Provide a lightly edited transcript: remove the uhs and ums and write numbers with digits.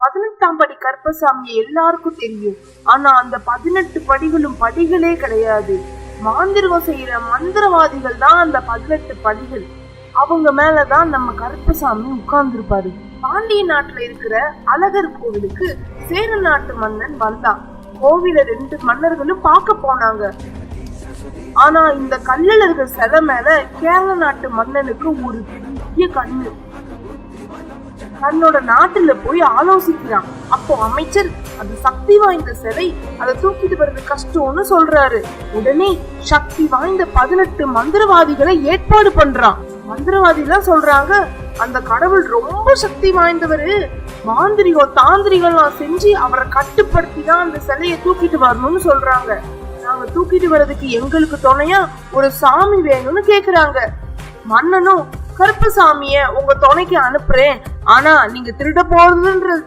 18ஆம் படி கருப்பசாமி எல்லாருக்கும் தெரியும். ஆனா அந்த 18 படிகளும் படிகளே கிடையாது. மாந்திரிகம் செய்யற மந்திரவாதிகள் தான் அந்த 18 படிகள். அவங்க மேலதான் நம்ம கருப்பசாமி உட்கார்ந்துருப்பாரு. பாண்டிய நாட்டுல இருக்கிற அழகர் கோவிலுக்கு சேர நாட்டு மன்னன் வந்தான். கோவில 2 மன்னர்களும் பார்க்க போனாங்க. ஆனா இந்த கள்ளழகர் சிலை மேல கேரள நாட்டு மன்னனுக்கு ஒரு பெரிய கண்ணு. தன்னோட நாட்டுல போய் ஆலோசிக்கிறான். அப்போ அமைச்சர், அது சக்தி வாய்ந்த சிலை, அதை தூக்கிட்டு வர்றது கஷ்டம்னு சொல்றாரு. உடனே சக்தி வாய்ந்த 18 மந்திரவாதிகளை ஏற்பாடு பண்றான். மந்திரவாதிகள் சொல்றாங்க, அந்த கடவுள் ரொம்ப சக்தி வாய்ந்தவரு, மாந்திரிகம் தாந்திரிகள்லாம் செஞ்சு அவரை கட்டுப்படுத்தி தான் அந்த சிலையை தூக்கிட்டு வரணும்னு சொல்றாங்க. நாங்க தூக்கிட்டு வர்றதுக்கு எங்களுக்கு துணையா ஒரு சாமி வேணும்னு கேக்குறாங்க. மன்னனும், கருப்பசாமிய உங்க துணைக்கு அனுப்புறேன், ஆனா நீங்க திருட போறதுன்றது